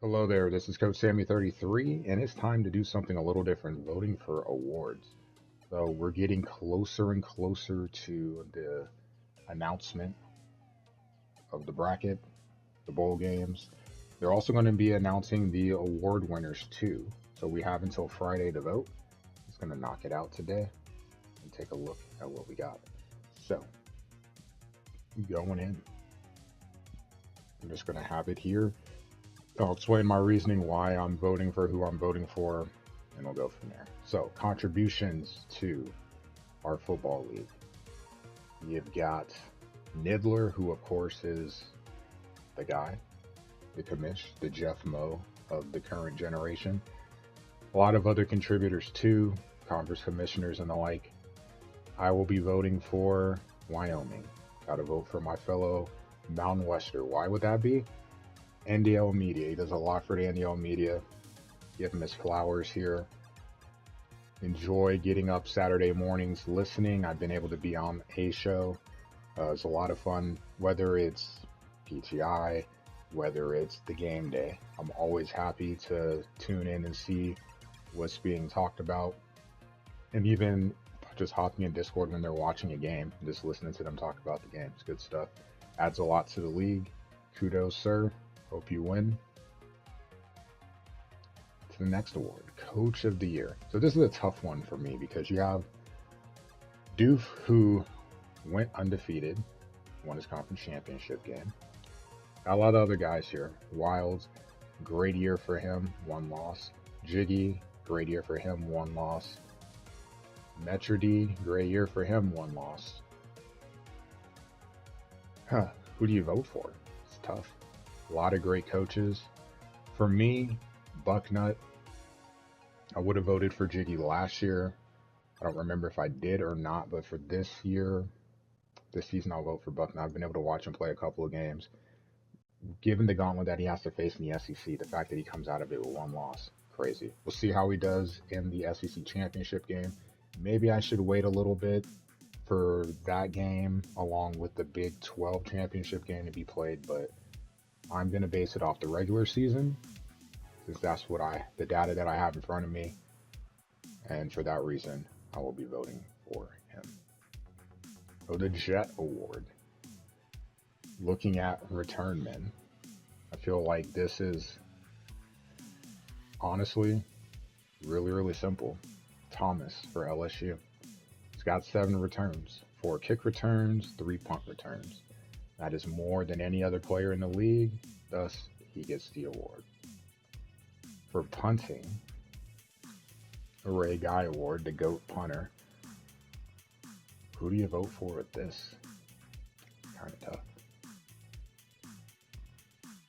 Hello there, this is Coach Sammy33, and it's time to do something a little different, voting for awards. So we're getting closer and closer to the announcement of the bracket, the bowl games. They're also going to be announcing the award winners too. So we have until Friday to vote. It's going to knock it out today and take a look at what we got. So, going in. I'm just going to have it here. I'll explain my reasoning why I'm voting for who I'm voting for, and we'll go from there. So, contributions to our football league. You've got Nidler, who of course is the guy, the commish, the Jeff Moe of the current generation. A lot of other contributors too, conference commissioners and the like. I will be voting for Wyoming. Got to vote for my fellow Mountain Wester. Why would that be? NDL Media. He does a lot for the NDL Media. Give him his flowers here. Enjoy getting up Saturday mornings listening. I've been able to be on a show. It's a lot of fun, whether it's PTI, whether it's the game day. I'm always happy to tune in and see what's being talked about. And even just hopping in Discord when they're watching a game, just listening to them talk about the game. It's good stuff. Adds a lot to the league. Kudos, sir. Hope you win. To the next award, Coach of the Year. So this is a tough one for me because you have Doof, who went undefeated, won his conference championship game. Got a lot of other guys here. Wilds, great year for him, 1 loss. Jiggy, great year for him, 1 loss. Metro D, great year for him, 1 loss. Who do you vote for? It's tough. A lot of great coaches. For me, Bucknut, I would have voted for Jiggy last year. I don't remember if I did or not, but for this year, this season, I'll vote for Bucknut. I've been able to watch him play a couple of games. Given the gauntlet that he has to face in the SEC, the fact that he comes out of it with 1 loss, crazy. We'll see how he does in the SEC championship game. Maybe I should wait a little bit for that game along with the Big 12 championship game to be played, but I'm going to base it off the regular season since that's what the data that I have in front of me. And for that reason, I will be voting for him. So the Jet Award. Looking at return men, I feel like this is honestly really, really simple. Thomas for LSU. He's got 7 returns, 4 kick returns, 3 punt returns. That is more than any other player in the league, thus he gets the award. For punting, a Ray Guy Award, the GOAT punter. Who do you vote for with this? Kind of tough.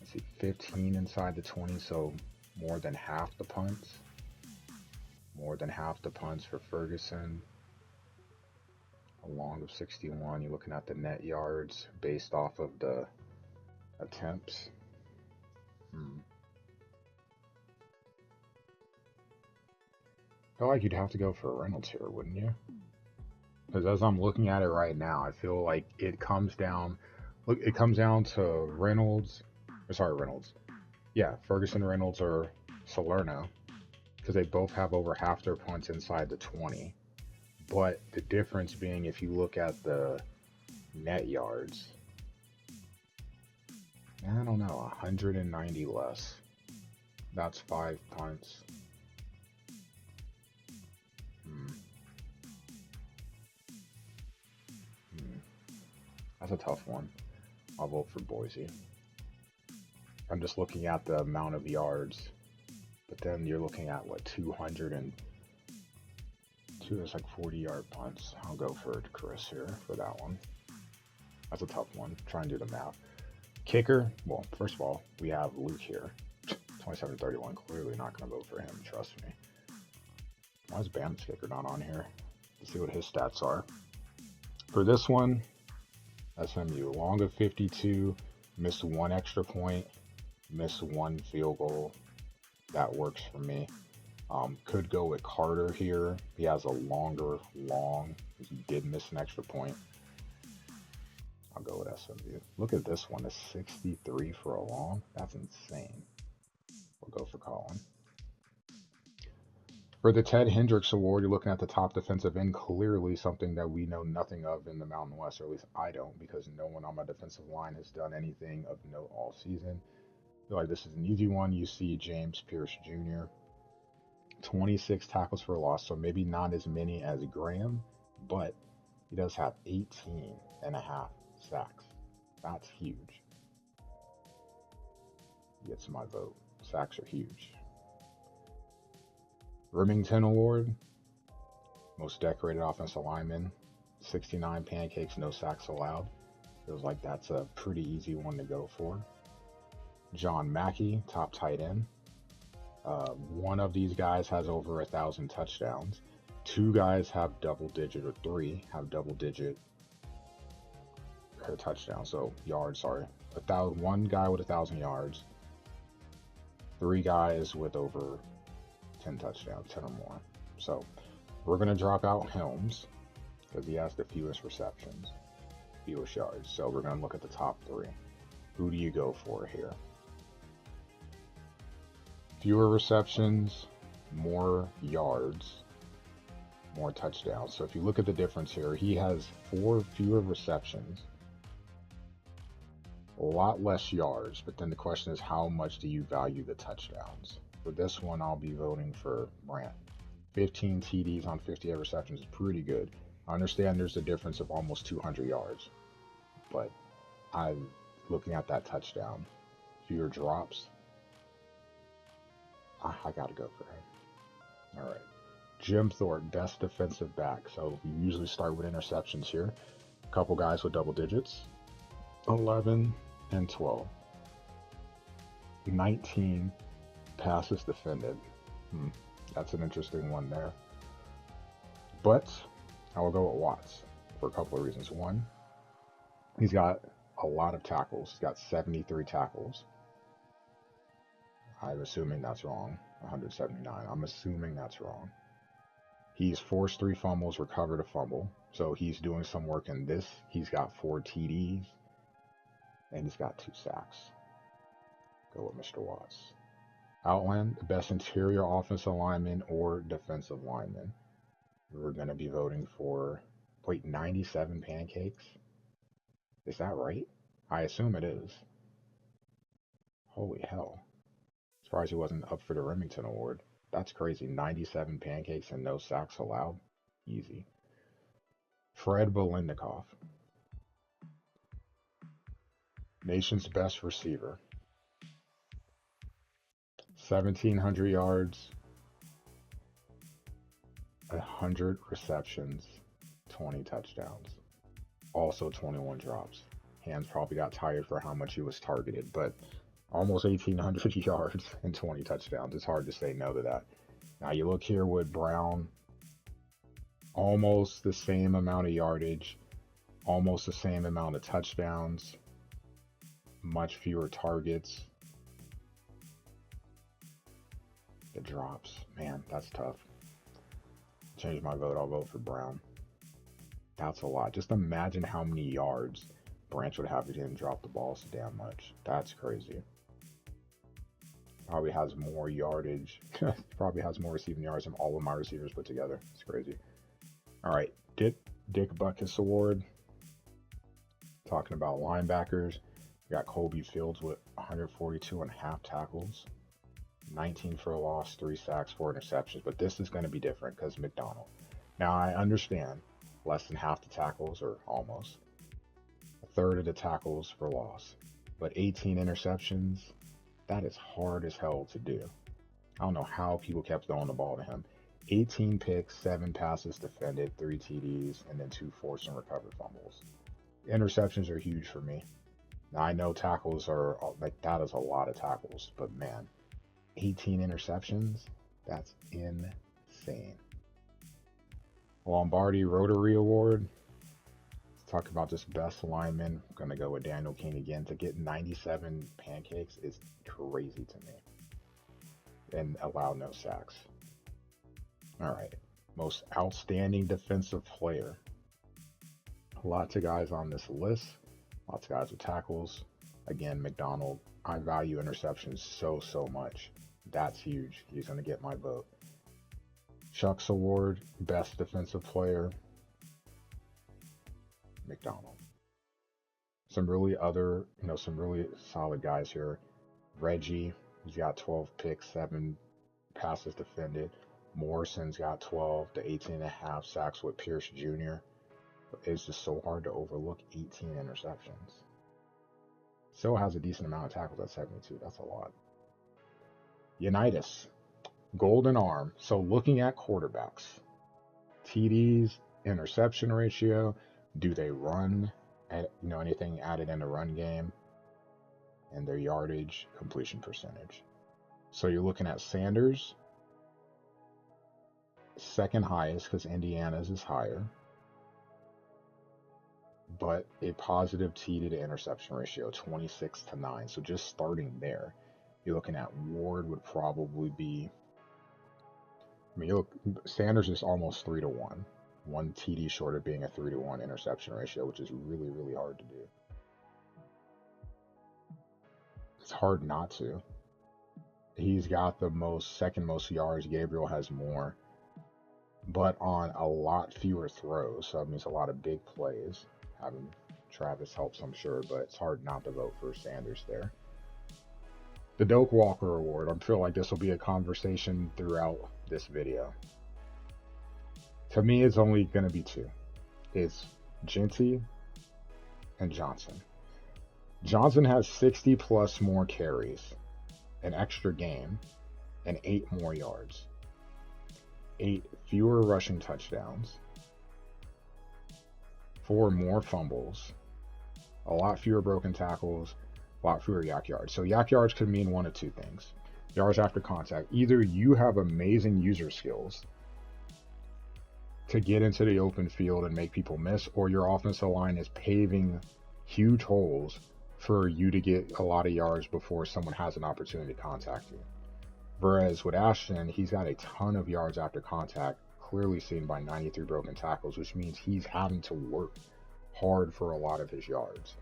Let's see, 15 inside the 20, so more than half the punts. More than half the punts for Ferguson. A long of 61. You're looking at the net yards based off of the attempts. I feel like you'd have to go for Reynolds here, wouldn't you? Because as I'm looking at it right now, I feel like it comes down to Reynolds. Yeah, Ferguson, Reynolds, or Salerno, because they both have over half their punts inside the 20. But the difference being, if you look at the net yards, I don't know, 190 less. That's 5 punts. That's a tough one. I'll vote for Boise. I'm just looking at the amount of yards, but then you're looking at what, 202? There's like 40-yard punts. I'll go for Chris here for that one. That's a tough one. Try and do the math. Kicker, well, first of all, we have Luke here. 27-31. Clearly not going to vote for him. Trust me. Why is Bam's kicker not on here? Let's see what his stats are. For this one, SMU, long of 52, missed 1 extra point, missed 1 field goal. That works for me. Could go with Carter here. He has a long. He did miss an extra point. I'll go with SMU. Look at this one, a 63 for a long. That's insane. We'll go for Colin. For the Ted Hendricks Award, you're looking at the top defensive end, clearly something that we know nothing of in the Mountain West, or at least I don't, because no one on my defensive line has done anything of note all season. I feel like this is an easy one. You see James Pierce Jr., 26 tackles for loss, so maybe not as many as Graham, but he does have 18 and a half sacks. That's huge. Gets my vote. Sacks are huge. Remington Award, most decorated offensive lineman, 69 pancakes, no sacks allowed. Feels like that's a pretty easy one to go for. John Mackey, top tight end. One of these guys has over 1,000 touchdowns. Two guys have double digit, or three have double digit touchdowns. So yards, sorry. One guy with 1,000 yards. Three guys with over 10 touchdowns, 10 or more. So we're going to drop out Helms because he has the fewest receptions, fewest yards. So we're going to look at the top three. Who do you go for here? Fewer receptions, more yards, more touchdowns. So if you look at the difference here, he has 4 fewer receptions, a lot less yards, but then the question is, how much do you value the touchdowns? For this one, I'll be voting for Brant. 15 TDs on 58 receptions is pretty good. I understand there's a difference of almost 200 yards, but I'm looking at that touchdown. Fewer drops. I gotta go for him. All right. Jim Thorpe, best defensive back. So we usually start with interceptions here. A couple guys with double digits. 11 and 12. 19 passes defended. That's an interesting one there. But I will go with Watts for a couple of reasons. One, he's got a lot of tackles. He's got 73 tackles. I'm assuming that's wrong. 179. I'm assuming that's wrong. He's forced 3 fumbles, recovered a fumble. So he's doing some work in this. He's got 4 TDs. And he's got 2 sacks. Go with Mr. Watts. Outland, the best interior offensive lineman or defensive lineman. We're going to be voting for, 97 pancakes? Is that right? I assume it is. Holy hell. Surprised he wasn't up for the Remington Award. That's crazy. 97 pancakes and no sacks allowed? Easy. Fred Bolendikoff. Nation's best receiver. 1,700 yards, 100 receptions, 20 touchdowns. Also 21 drops. Hands probably got tired for how much he was targeted, but almost 1,800 yards and 20 touchdowns. It's hard to say no to that. Now you look here with Brown, almost the same amount of yardage, almost the same amount of touchdowns, much fewer targets. The drops, man, that's tough. Change my vote, I'll vote for Brown. That's a lot. Just imagine how many yards Branch would have if he didn't drop the ball so damn much. That's crazy. Probably has more yardage. Probably has more receiving yards than all of my receivers put together. It's crazy. All right, Dick Butkus Award. Talking about linebackers. We got Colby Fields with 142 and a half tackles. 19 for a loss, 3 sacks, 4 interceptions. But this is going to be different because McDonald. Now, I understand less than half the tackles, or almost. A third of the tackles for loss. But 18 interceptions, that is hard as hell to do. I don't know how people kept throwing the ball to him. 18 picks, 7 passes defended, 3 TDs, and then 2 forced and recovered fumbles. Interceptions are huge for me. Now, I know tackles are, like, that is a lot of tackles, but man, 18 interceptions, that's insane. Lombardi Rotary Award. Let's talk about just best lineman. I'm going to go with Daniel King again. To get 97 pancakes is crazy to me. And allow no sacks. All right. Most outstanding defensive player. Lots of guys on this list. Lots of guys with tackles. Again, McDonald. I value interceptions so much. That's huge. He's going to get my vote. Chuck's Award, Best Defensive Player, McDonald. Some really some really solid guys here. Reggie, he's got 12 picks, 7 passes defended. Morrison's got 12 to 18 and a half sacks with Pierce Jr. It's just so hard to overlook 18 interceptions. Still has a decent amount of tackles at 72. That's a lot. Unitas, golden arm. So looking at quarterbacks, TDs, interception ratio, do they run at, anything added in the run game, and their yardage, completion percentage. So you're looking at Sanders, second highest because Indiana's is higher, but a positive TD to interception ratio, 26-9. So just starting there, you're looking at Ward would probably be, Sanders is almost 3-1. One TD short of being a 3-1 interception ratio, which is really, really hard to do. It's hard not to. He's got the second most yards. Gabriel has more, but on a lot fewer throws. So that means a lot of big plays. Having Travis helps, I'm sure, but it's hard not to vote for Sanders there. The Doak Walker Award. I feel like this will be a conversation throughout this video. To me, it's only going to be two. It's Genty and Johnson. Johnson has 60 plus more carries, an extra game, and 8 more yards. 8 fewer rushing touchdowns, 4 more fumbles, a lot fewer broken tackles, a lot fewer yak yards. So yak yards could mean one of two things. Yards after contact. Either you have amazing user skills to get into the open field and make people miss, or your offensive line is paving huge holes for you to get a lot of yards before someone has an opportunity to contact you. Whereas with Ashton, he's got a ton of yards after contact, clearly seen by 93 broken tackles, which means he's having to work hard for a lot of his yards.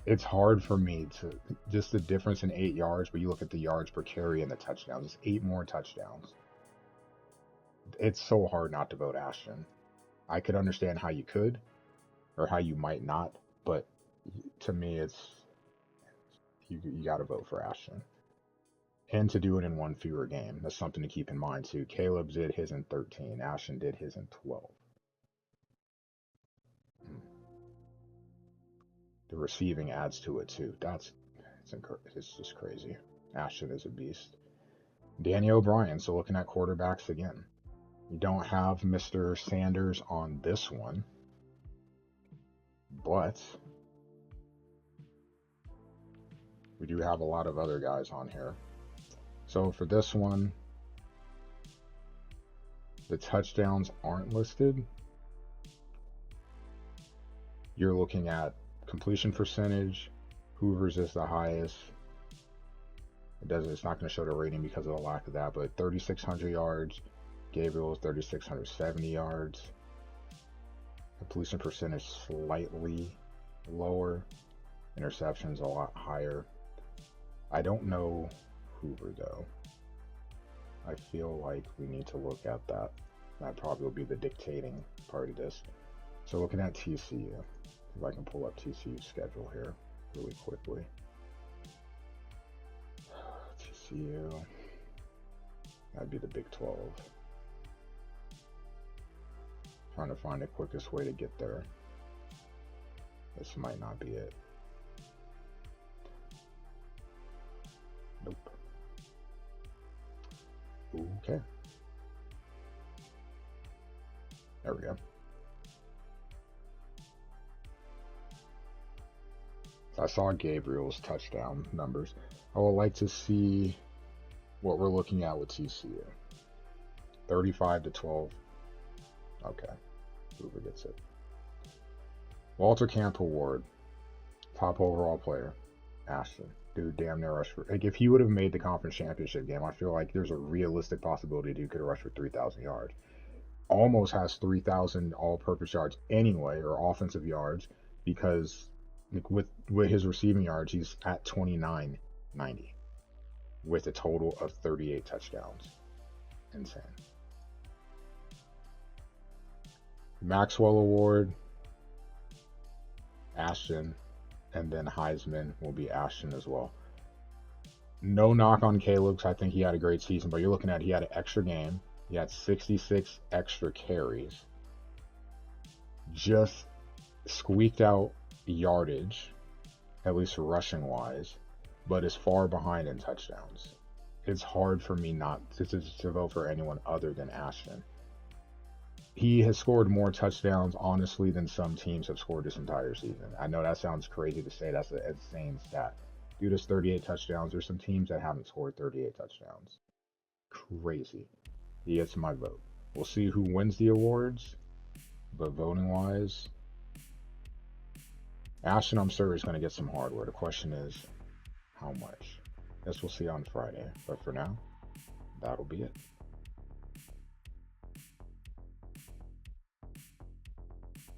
It's hard for me to, just the difference in 8 yards, but you look at the yards per carry and the touchdowns, it's 8 more touchdowns. It's so hard not to vote Ashton. I could understand how you could, or how you might not, but to me, it's, you got to vote for Ashton. And to do it in one fewer game. That's something to keep in mind too. Caleb did his in 13. Ashton did his in 12. The receiving adds to it too. It's just crazy. Ashton is a beast. Danny O'Brien. So looking at quarterbacks again. You don't have Mr. Sanders on this one, but we do have a lot of other guys on here. So for this one, the touchdowns aren't listed. You're looking at completion percentage. Hoover's is the highest. It's not going to show the rating because of the lack of that, but 3,600 yards. Gabriel is 3,670 yards. Completion percentage slightly lower. Interceptions a lot higher. I don't know Hoover though. I feel like we need to look at that. That probably will be the dictating part of this. So looking at TCU, if I can pull up TCU's schedule here really quickly. TCU, that'd be the Big 12. Trying to find the quickest way to get there. This might not be it. Nope. Okay. There we go. So I saw Gabriel's touchdown numbers. I would like to see what we're looking at with TCU. 35-12. Okay. Hoover gets it. Walter Camp Award. Top overall player. Ashton. Dude, damn near rushed for, like, if he would have made the conference championship game, I feel like there's a realistic possibility dude could have rushed for 3,000 yards. Almost has 3,000 all-purpose yards anyway, or offensive yards, because with his receiving yards, he's at 2990. with a total of 38 touchdowns. Insane. Maxwell Award, Ashton, and then Heisman will be Ashton as well. No knock on Caleb, because I think he had a great season, but you're looking at he had an extra game. He had 66 extra carries. Just squeaked out yardage, at least rushing wise, but is far behind in touchdowns. It's hard for me not to vote for anyone other than Ashton. He has scored more touchdowns, honestly, than some teams have scored this entire season. I know that sounds crazy to say. That's an insane stat. Dude has 38 touchdowns. There's some teams that haven't scored 38 touchdowns. Crazy. He gets my vote. We'll see who wins the awards, but voting-wise, Ashton, I'm sure, is going to get some hardware. The question is, how much? Guess we'll see on Friday. But for now, that'll be it.